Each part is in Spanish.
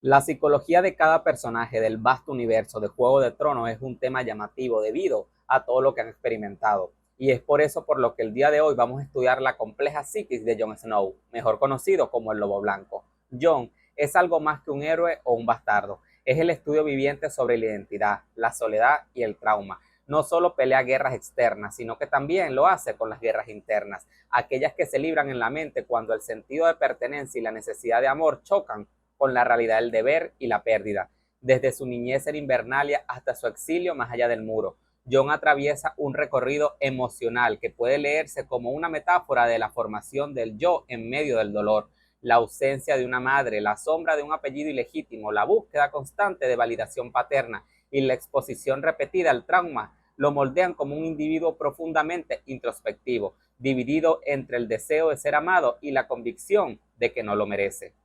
La psicología de cada personaje del vasto universo de Juego de Tronos es un tema llamativo debido a todo lo que han experimentado. Y es por eso por lo que el día de hoy vamos a estudiar la compleja psiquis de Jon Snow, mejor conocido como el Lobo Blanco. Jon es algo más que un héroe o un bastardo. Es el estudio viviente sobre la identidad, la soledad y el trauma. No solo pelea guerras externas, sino que también lo hace con las guerras internas, aquellas que se libran en la mente cuando el sentido de pertenencia y la necesidad de amor chocan con la realidad del deber y la pérdida, desde su niñez en Invernalia hasta su exilio más allá del muro. Jon atraviesa un recorrido emocional que puede leerse como una metáfora de la formación del yo en medio del dolor, la ausencia de una madre, la sombra de un apellido ilegítimo, la búsqueda constante de validación paterna y la exposición repetida al trauma lo moldean como un individuo profundamente introspectivo, dividido entre el deseo de ser amado y la convicción de que no lo merece.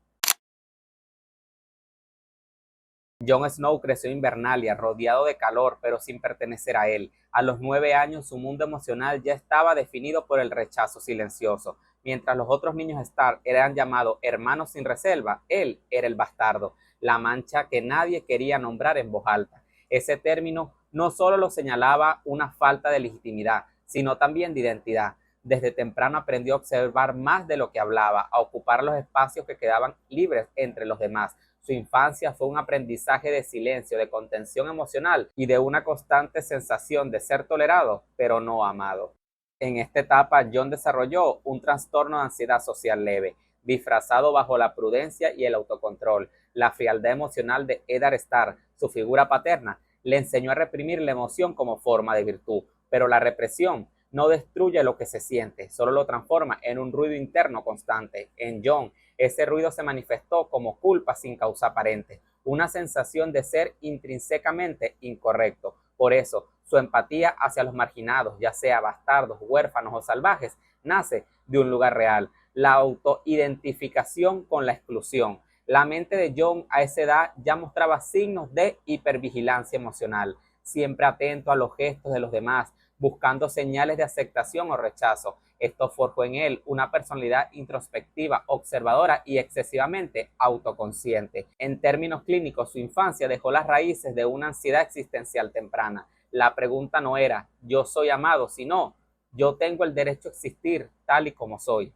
Jon Snow creció en Invernalia, rodeado de calor, pero sin pertenecer a él. A los 9 años, su mundo emocional ya estaba definido por el rechazo silencioso. Mientras los otros niños Stark eran llamados hermanos sin reserva, él era el bastardo, la mancha que nadie quería nombrar en voz alta. Ese término no solo lo señalaba una falta de legitimidad, sino también de identidad. Desde temprano aprendió a observar más de lo que hablaba, a ocupar los espacios que quedaban libres entre los demás. Su infancia fue un aprendizaje de silencio, de contención emocional y de una constante sensación de ser tolerado, pero no amado. En esta etapa, Jon desarrolló un trastorno de ansiedad social leve, disfrazado bajo la prudencia y el autocontrol. La frialdad emocional de Eddard Stark, su figura paterna, le enseñó a reprimir la emoción como forma de virtud, pero la represión no destruye lo que se siente, solo lo transforma en un ruido interno constante. En Jon, ese ruido se manifestó como culpa sin causa aparente, una sensación de ser intrínsecamente incorrecto. Por eso, su empatía hacia los marginados, ya sea bastardos, huérfanos o salvajes, nace de un lugar real, la autoidentificación con la exclusión. La mente de Jon a esa edad ya mostraba signos de hipervigilancia emocional, siempre atento a los gestos de los demás, buscando señales de aceptación o rechazo. Esto forjó en él una personalidad introspectiva, observadora y excesivamente autoconsciente. En términos clínicos, su infancia dejó las raíces de una ansiedad existencial temprana. La pregunta no era "yo soy amado", sino "yo tengo el derecho a existir tal y como soy".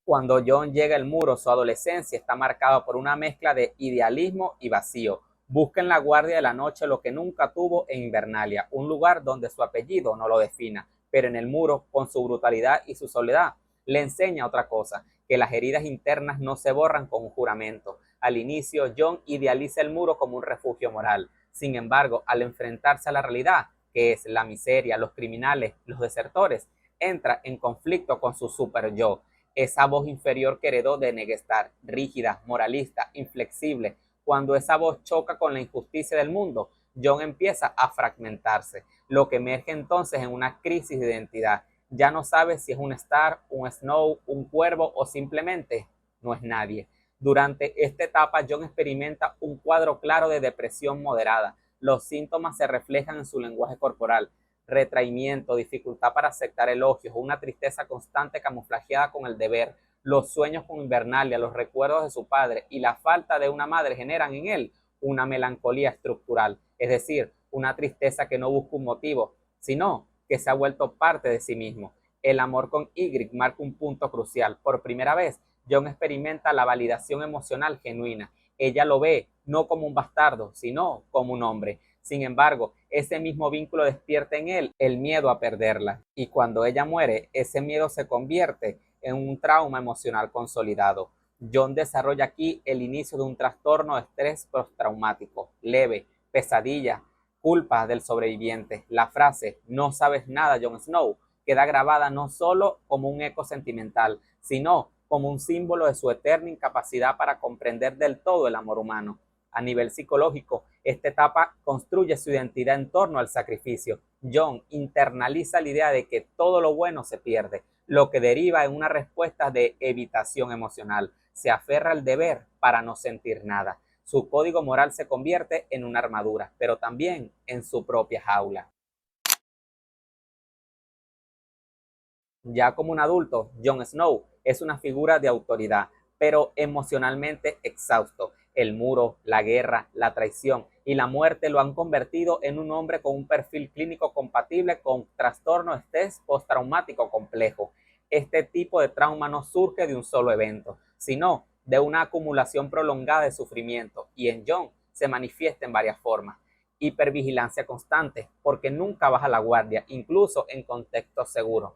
Cuando Jon llega al muro, su adolescencia está marcada por una mezcla de idealismo y vacío. Busca en la Guardia de la Noche lo que nunca tuvo en Invernalia, un lugar donde su apellido no lo defina, pero en el muro, con su brutalidad y su soledad, le enseña otra cosa, que las heridas internas no se borran con un juramento. Al inicio, Jon idealiza el muro como un refugio moral. Sin embargo, al enfrentarse a la realidad, que es la miseria, los criminales, los desertores, entra en conflicto con su super yo, esa voz inferior que heredó de Negestar, rígida, moralista, inflexible. Cuando esa voz choca con la injusticia del mundo, Jon empieza a fragmentarse, lo que emerge entonces en una crisis de identidad. Ya no sabe si es un Stark, un Snow, un cuervo o simplemente no es nadie. Durante esta etapa, Jon experimenta un cuadro claro de depresión moderada. Los síntomas se reflejan en su lenguaje corporal: retraimiento, dificultad para aceptar elogios, una tristeza constante camuflajeada con el deber, los sueños con Invernalia, los recuerdos de su padre y la falta de una madre generan en él una melancolía estructural, es decir, una tristeza que no busca un motivo, sino que se ha vuelto parte de sí mismo. El amor con Ygritte marca un punto crucial. Por primera vez, Jon experimenta la validación emocional genuina. Ella lo ve no como un bastardo, sino como un hombre. Sin embargo, ese mismo vínculo despierta en él el miedo a perderla. Y cuando ella muere, ese miedo se convierte en un trauma emocional consolidado. Jon desarrolla aquí el inicio de un trastorno de estrés postraumático leve, pesadilla, culpa del sobreviviente. La frase "no sabes nada, Jon Snow" queda grabada no solo como un eco sentimental, sino como un símbolo de su eterna incapacidad para comprender del todo el amor humano. A nivel psicológico, esta etapa construye su identidad en torno al sacrificio. Jon internaliza la idea de que todo lo bueno se pierde, lo que deriva en una respuesta de evitación emocional. Se aferra al deber para no sentir nada. Su código moral se convierte en una armadura, pero también en su propia jaula. Ya como un adulto, Jon Snow es una figura de autoridad. pero emocionalmente exhausto. El muro, la guerra, la traición y la muerte lo han convertido en un hombre con un perfil clínico compatible con trastorno estrés postraumático complejo. Este tipo de trauma no surge de un solo evento, sino de una acumulación prolongada de sufrimiento, y en John se manifiesta en varias formas. Hipervigilancia constante, porque nunca baja la guardia, incluso en contextos seguros.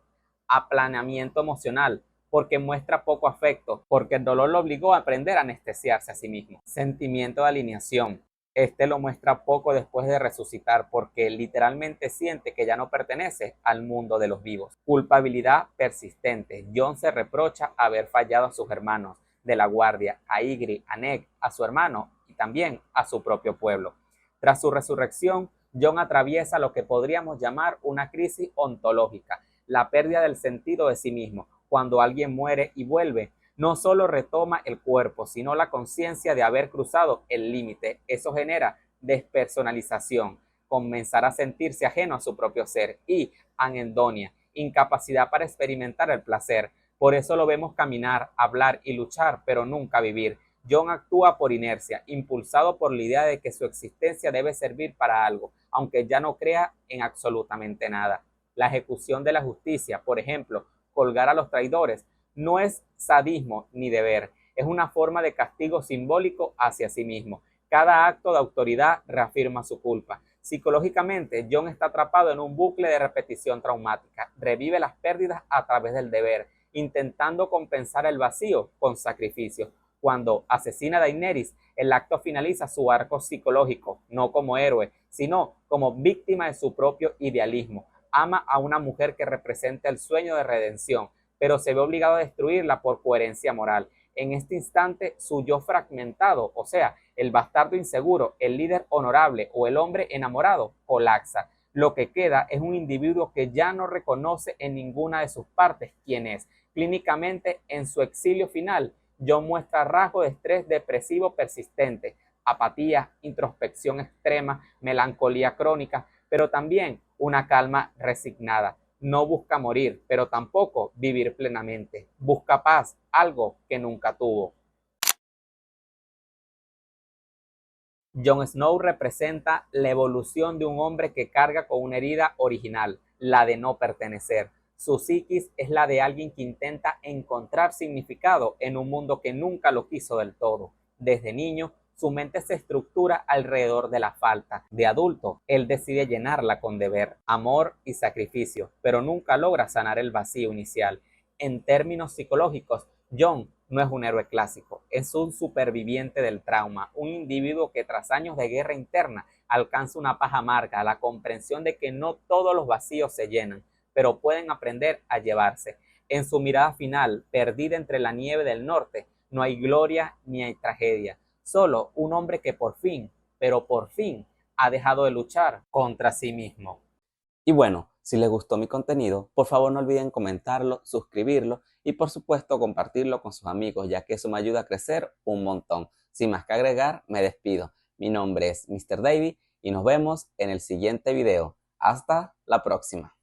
Aplanamiento emocional, porque muestra poco afecto, porque el dolor lo obligó a aprender a anestesiarse a sí mismo. Sentimiento de alineación. Este lo muestra poco después de resucitar, porque literalmente siente que ya no pertenece al mundo de los vivos. Culpabilidad persistente. John se reprocha haber fallado a sus hermanos de la guardia, a Ygritte, a Ned, a su hermano y también a su propio pueblo. Tras su resurrección, John atraviesa lo que podríamos llamar una crisis ontológica, la pérdida del sentido de sí mismo. Cuando alguien muere y vuelve, no solo retoma el cuerpo, sino la conciencia de haber cruzado el límite. Eso genera despersonalización, comenzar a sentirse ajeno a su propio ser, y anhedonia, incapacidad para experimentar el placer. Por eso lo vemos caminar, hablar y luchar, pero nunca vivir. John actúa por inercia, impulsado por la idea de que su existencia debe servir para algo, aunque ya no crea en absolutamente nada. La ejecución de la justicia, por ejemplo, colgar a los traidores, no es sadismo ni deber, es una forma de castigo simbólico hacia sí mismo. Cada acto de autoridad reafirma su culpa. Psicológicamente, John está atrapado en un bucle de repetición traumática. Revive las pérdidas a través del deber, intentando compensar el vacío con sacrificio. Cuando asesina a Daenerys, el acto finaliza su arco psicológico, no como héroe, sino como víctima de su propio idealismo. Ama a una mujer que representa el sueño de redención, pero se ve obligado a destruirla por coherencia moral. En este instante, su yo fragmentado, o sea, el bastardo inseguro, el líder honorable o el hombre enamorado, colapsa. Lo que queda es un individuo que ya no reconoce en ninguna de sus partes quién es. Clínicamente, en su exilio final, John muestra rasgos de estrés depresivo persistente, apatía, introspección extrema, melancolía crónica, pero también una calma resignada. No busca morir, pero tampoco vivir plenamente. Busca paz, algo que nunca tuvo. Jon Snow representa la evolución de un hombre que carga con una herida original, la de no pertenecer. Su psiquis es la de alguien que intenta encontrar significado en un mundo que nunca lo quiso del todo. Desde niño, su mente se estructura alrededor de la falta. De adulto, él decide llenarla con deber, amor y sacrificio, pero nunca logra sanar el vacío inicial. En términos psicológicos, Jon no es un héroe clásico, es un superviviente del trauma, un individuo que tras años de guerra interna alcanza una paz amarga, la comprensión de que no todos los vacíos se llenan, pero pueden aprender a llevarse. En su mirada final, perdida entre la nieve del norte, no hay gloria ni hay tragedia, solo un hombre que por fin, pero por fin, ha dejado de luchar contra sí mismo. Y bueno, si les gustó mi contenido, por favor no olviden comentarlo, suscribirlo y por supuesto compartirlo con sus amigos, ya que eso me ayuda a crecer un montón. Sin más que agregar, me despido. Mi nombre es Mr. Davey y nos vemos en el siguiente video. Hasta la próxima.